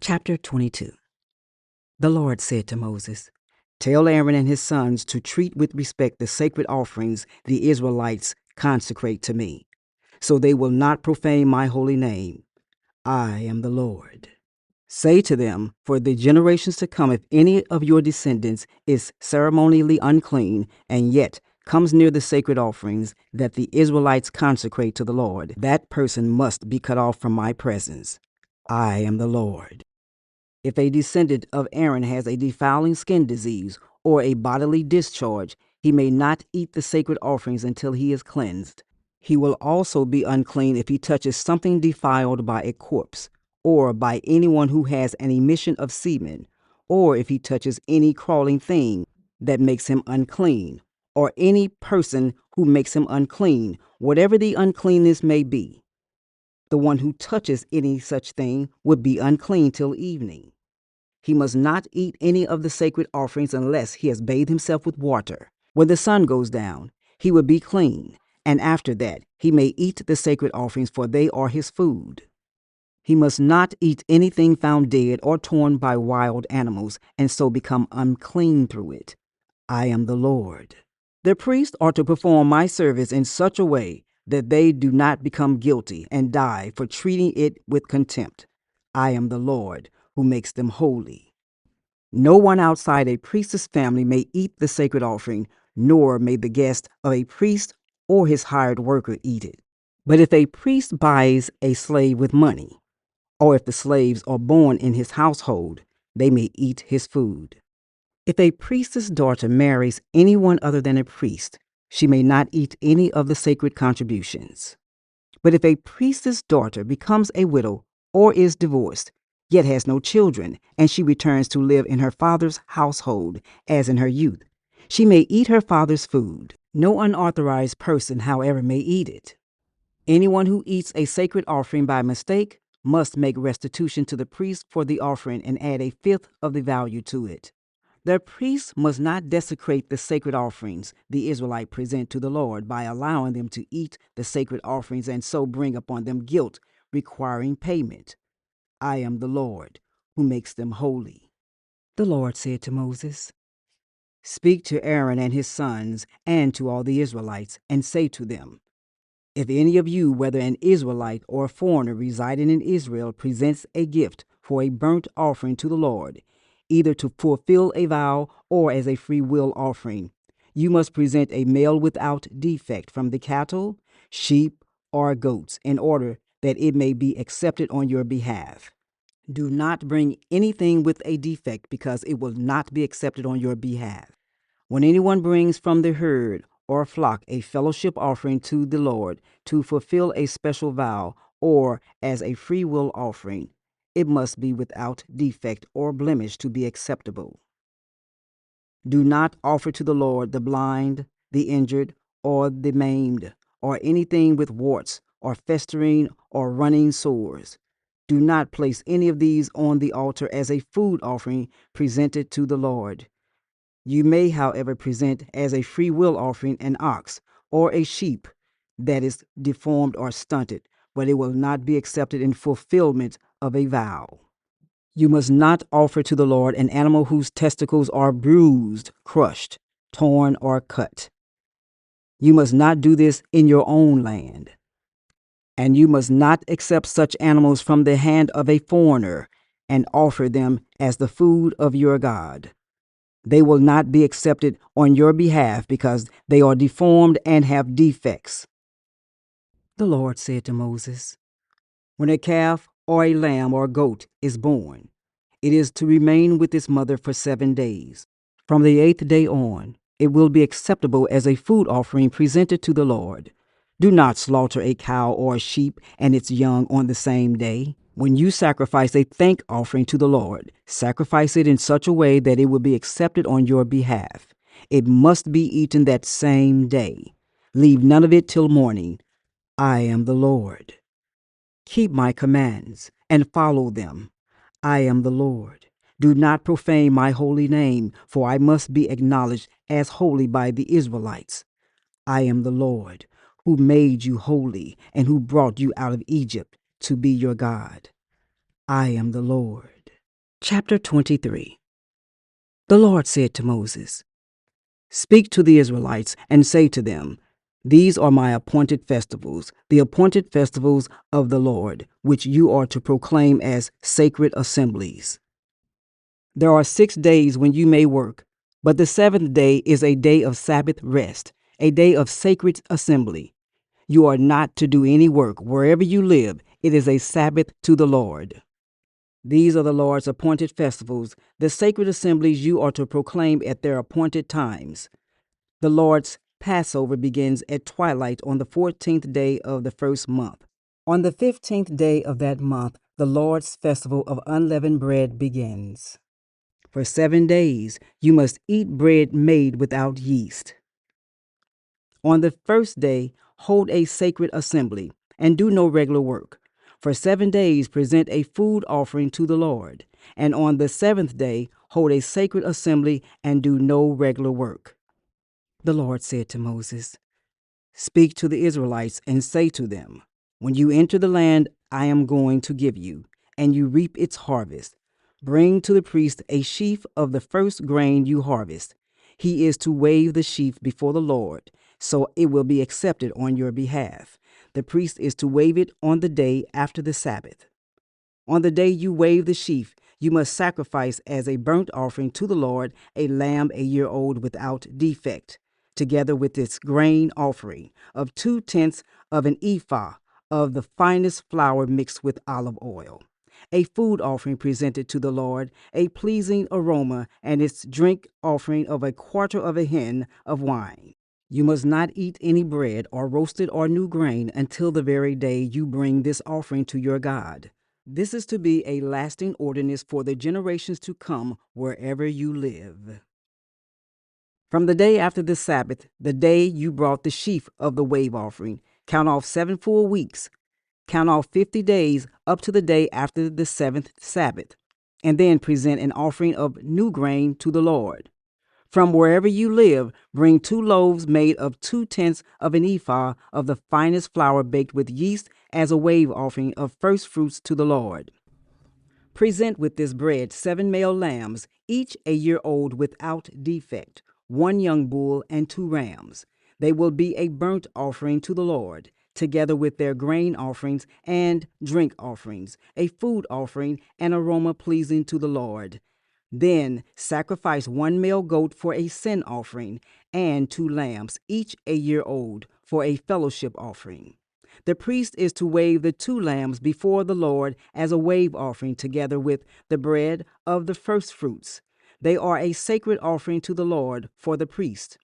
Chapter 22. The Lord said to Moses, "Tell Aaron and his sons to treat with respect the sacred offerings the Israelites consecrate to me, so they will not profane my holy name. I am the Lord. Say to them, for the generations to come, if any of your descendants is ceremonially unclean and yet comes near the sacred offerings that the Israelites consecrate to the Lord, that person must be cut off from my presence. I am the Lord. If a descendant of Aaron has a defiling skin disease or a bodily discharge, he may not eat the sacred offerings until he is cleansed. He will also be unclean if he touches something defiled by a corpse, or by anyone who has an emission of semen, or if he touches any crawling thing that makes him unclean, or any person who makes him unclean, whatever the uncleanness may be. The one who touches any such thing would be unclean till evening. He must not eat any of the sacred offerings unless he has bathed himself with water. When the sun goes down, he will be clean, and after that he may eat the sacred offerings, for they are his food. He must not eat anything found dead or torn by wild animals, and so become unclean through it. I am the Lord. The priests are to perform my service in such a way that they do not become guilty and die for treating it with contempt. I am the Lord, who makes them holy. No one outside a priest's family may eat the sacred offering, nor may the guest of a priest or his hired worker eat it. But if a priest buys a slave with money, or if the slaves are born in his household, they may eat his food. If a priest's daughter marries anyone other than a priest, she may not eat any of the sacred contributions. But if a priest's daughter becomes a widow or is divorced, yet has no children, and she returns to live in her father's household as in her youth, she may eat her father's food. No unauthorized person, however, may eat it. Anyone who eats a sacred offering by mistake must make restitution to the priest for the offering and add a fifth of the value to it. The priest must not desecrate the sacred offerings the Israelites present to the Lord by allowing them to eat the sacred offerings and so bring upon them guilt requiring payment. I am the Lord, who makes them holy. The Lord said to Moses, "Speak to Aaron and his sons and to all the Israelites, and say to them, if any of you, whether an Israelite or a foreigner residing in Israel, presents a gift for a burnt offering to the Lord, either to fulfill a vow or as a free will offering, you must present a male without defect from the cattle, sheep, or goats, in order that it may be accepted on your behalf. Do not bring anything with a defect, because it will not be accepted on your behalf. When anyone brings from the herd or flock a fellowship offering to the Lord to fulfill a special vow or as a free will offering, it must be without defect or blemish to be acceptable. Do not offer to the Lord the blind, the injured, or the maimed, or anything with warts or festering or running sores. Do not place any of these on the altar as a food offering presented to the Lord. You may, however, present as a free will offering an ox or a sheep that is deformed or stunted, but it will not be accepted in fulfillment of a vow. You must not offer to the Lord an animal whose testicles are bruised, crushed, torn, or cut. You must not do this in your own land. And you must not accept such animals from the hand of a foreigner and offer them as the food of your God. They will not be accepted on your behalf because they are deformed and have defects. The Lord said to Moses, when a calf or a lamb or goat is born, it is to remain with its mother for 7 days. From the 8th day on, it will be acceptable as a food offering presented to the Lord. Do not slaughter a cow or a sheep and its young on the same day. When you sacrifice a thank offering to the Lord, sacrifice it in such a way that it will be accepted on your behalf. It must be eaten that same day. Leave none of it till morning. I am the Lord. Keep my commands and follow them. I am the Lord. Do not profane my holy name, for I must be acknowledged as holy by the Israelites. I am the Lord, who made you holy and who brought you out of Egypt to be your God. I am the Lord. Chapter 23. The Lord said to Moses, "Speak to the Israelites and say to them, These are my appointed festivals, the appointed festivals of the Lord, which you are to proclaim as sacred assemblies. There are 6 days when you may work, but the seventh day is a day of Sabbath rest, a day of sacred assembly. You are not to do any work wherever you live. It is a Sabbath to the Lord. These are the Lord's appointed festivals, the sacred assemblies you are to proclaim at their appointed times. The Lord's Passover begins at twilight on the 14th day of the first month. On the 15th day of that month, the Lord's festival of unleavened bread begins. For 7 days you must eat bread made without yeast. On the first day, hold a sacred assembly and do no regular work. For 7 days, present a food offering to the Lord. And on the seventh day, hold a sacred assembly and do no regular work. The Lord said to Moses, "Speak to the Israelites and say to them, When you enter the land I am going to give you, and you reap its harvest, bring to the priest a sheaf of the first grain you harvest. He is to wave the sheaf before the Lord, so it will be accepted on your behalf. The priest is to wave it on the day after the Sabbath. On the day you wave the sheaf, you must sacrifice as a burnt offering to the Lord a lamb a year old without defect, together with its grain offering of 2/10 of an ephah of the finest flour mixed with olive oil. A food offering presented to the Lord, a pleasing aroma, and its drink offering of a quarter of a hin of wine. You must not eat any bread or roasted or new grain until the very day you bring this offering to your God. This is to be a lasting ordinance for the generations to come wherever you live. From the day after the Sabbath, the day you brought the sheaf of the wave offering, count off 7 full weeks. Count off 50 days up to the day after the seventh Sabbath, and then present an offering of new grain to the Lord. From wherever you live, bring 2 loaves made of 2/10 of an ephah of the finest flour baked with yeast as a wave offering of first fruits to the Lord. Present with this bread 7 male lambs, each a year old without defect, 1 young bull and 2 rams. They will be a burnt offering to the Lord, together with their grain offerings and drink offerings, a food offering, an aroma pleasing to the Lord. Then sacrifice 1 male goat for a sin offering, and 2 lambs, each a year old, for a fellowship offering. The priest is to wave the 2 lambs before the Lord as a wave offering together with the bread of the firstfruits. They are a sacred offering to the Lord for the priest.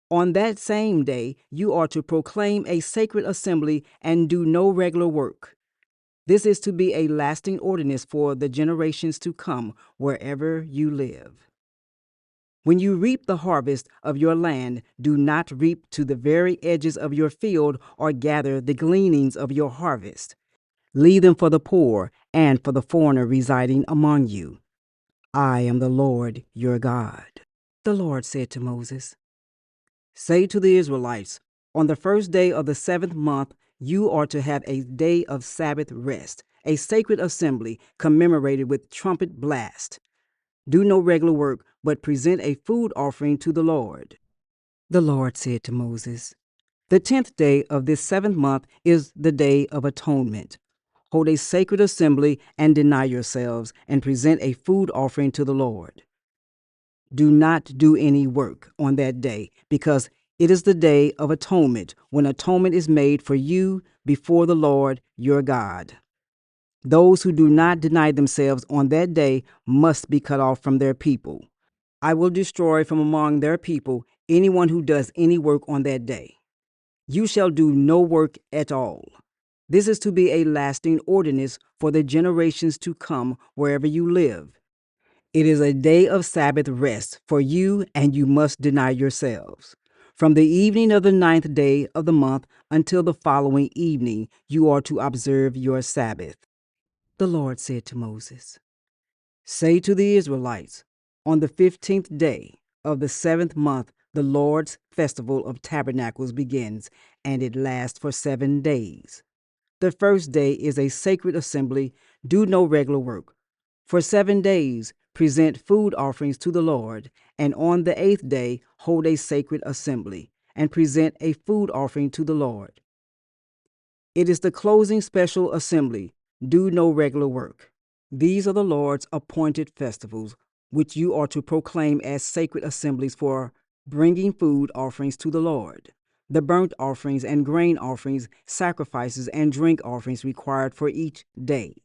On that same day, you are to proclaim a sacred assembly and do no regular work. This is to be a lasting ordinance for the generations to come wherever you live. When you reap the harvest of your land, do not reap to the very edges of your field or gather the gleanings of your harvest. Leave them for the poor and for the foreigner residing among you. I am the Lord your God." The Lord said to Moses, "Say to the Israelites, on the first day of the seventh month, you are to have a day of Sabbath rest, a sacred assembly commemorated with trumpet blast. Do no regular work, but present a food offering to the Lord." The Lord said to Moses, "The 10th day of this seventh month is the day of atonement. Hold a sacred assembly and deny yourselves, and present a food offering to the Lord. Do not do any work on that day, because it is the day of atonement, when atonement is made for you before the Lord your God. Those who do not deny themselves on that day must be cut off from their people. I will destroy from among their people anyone who does any work on that day. You shall do no work at all. This is to be a lasting ordinance for the generations to come wherever you live. It is a day of Sabbath rest for you, and you must deny yourselves. From the evening of the 9th day of the month until the following evening, you are to observe your Sabbath." The Lord said to Moses, "Say to the Israelites, on the 15th day of the seventh month, the Lord's festival of tabernacles begins, and it lasts for 7 days. The first day is a sacred assembly. Do no regular work. For 7 days present food offerings to the Lord, and on the 8th day hold a sacred assembly, and present a food offering to the Lord. It is the closing special assembly. Do no regular work. These are the Lord's appointed festivals, which you are to proclaim as sacred assemblies for bringing food offerings to the Lord. The burnt offerings and grain offerings, sacrifices and drink offerings required for each day.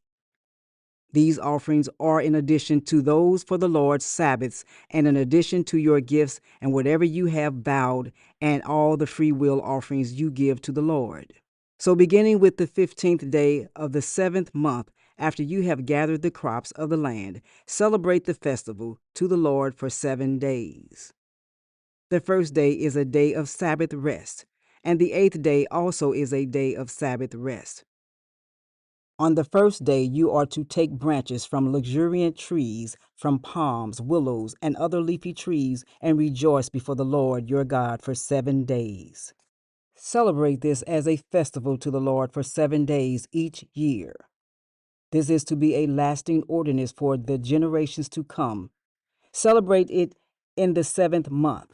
These offerings are in addition to those for the Lord's Sabbaths, and in addition to your gifts and whatever you have vowed, and all the free will offerings you give to the Lord. So beginning with the 15th day of the 7th month, after you have gathered the crops of the land, celebrate the festival to the Lord for 7 days. The first day is a day of Sabbath rest, and the 8th day also is a day of Sabbath rest. On the first day you are to take branches from luxuriant trees, from palms, willows, and other leafy trees, and rejoice before the Lord your God for 7 days. Celebrate this as a festival to the Lord for 7 days each year. This is to be a lasting ordinance for the generations to come. Celebrate it in the 7th month.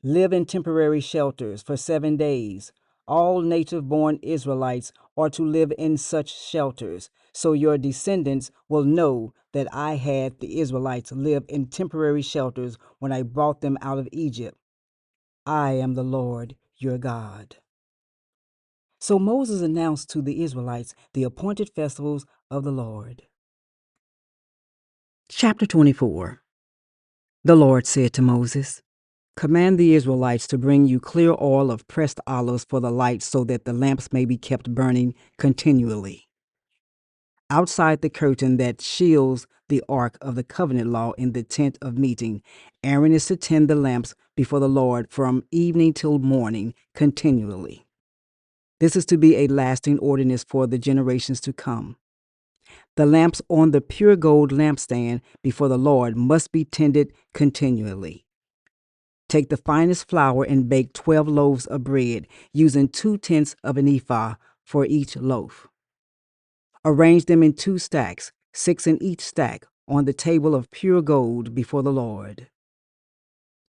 Live in temporary shelters for 7 days. All native-born Israelites are to live in such shelters, so your descendants will know that I had the Israelites live in temporary shelters when I brought them out of Egypt. I am the Lord your God. So Moses announced to the Israelites the appointed festivals of the Lord. Chapter 24. The Lord said to Moses, "Command the Israelites to bring you clear oil of pressed olives for the light, so that the lamps may be kept burning continually. Outside the curtain that shields the ark of the covenant law in the tent of meeting, Aaron is to tend the lamps before the Lord from evening till morning continually. This is to be a lasting ordinance for the generations to come. The lamps on the pure gold lampstand before the Lord must be tended continually. Take the finest flour and bake 12 loaves of bread, using 2/10 of an ephah for each loaf. Arrange them in 2 stacks, 6 in each stack, on the table of pure gold before the Lord.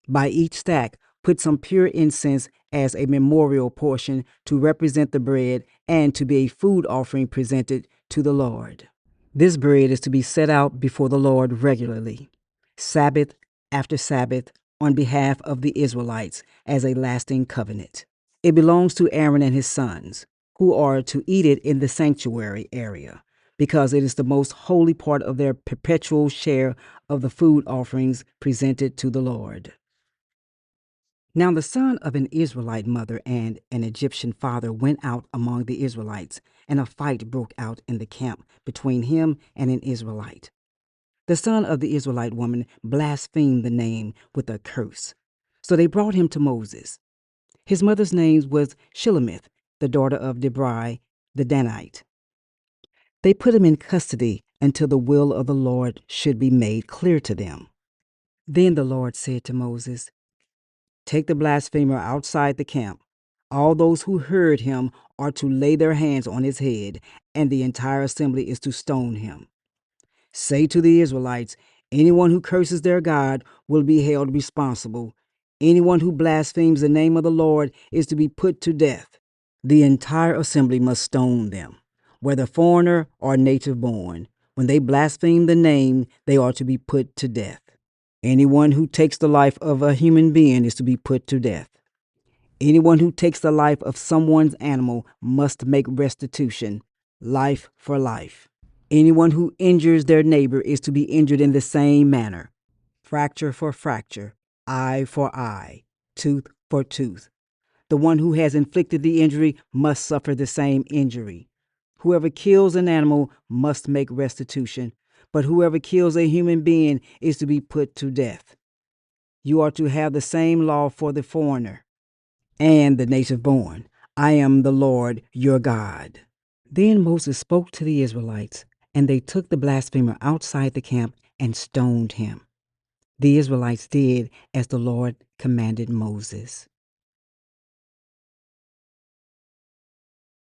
By each stack, put some pure incense as a memorial portion to represent the bread and to be a food offering presented to the Lord. This bread is to be set out before the Lord regularly, Sabbath after Sabbath, on behalf of the Israelites as a lasting covenant. It belongs to Aaron and his sons, who are to eat it in the sanctuary area, because it is the most holy part of their perpetual share of the food offerings presented to the Lord. Now the son of an Israelite mother and an Egyptian father went out among the Israelites, and a fight broke out in the camp between him and an Israelite. The son of the Israelite woman blasphemed the name with a curse. So they brought him to Moses. His mother's name was Shilemith, the daughter of Debrai the Danite. They put him in custody until the will of the Lord should be made clear to them. Then the Lord said to Moses, "Take the blasphemer outside the camp. All those who heard him are to lay their hands on his head, and the entire assembly is to stone him. Say to the Israelites, anyone who curses their God will be held responsible. Anyone who blasphemes the name of the Lord is to be put to death. The entire assembly must stone them, whether foreigner or native born. When they blaspheme the name, they are to be put to death. Anyone who takes the life of a human being is to be put to death. Anyone who takes the life of someone's animal must make restitution, life for life. Anyone who injures their neighbor is to be injured in the same manner. Fracture for fracture, eye for eye, tooth for tooth. The one who has inflicted the injury must suffer the same injury. Whoever kills an animal must make restitution, but whoever kills a human being is to be put to death. You are to have the same law for the foreigner and the native born. I am the Lord your God." Then Moses spoke to the Israelites, and they took the blasphemer outside the camp and stoned him. The Israelites did as the Lord commanded Moses.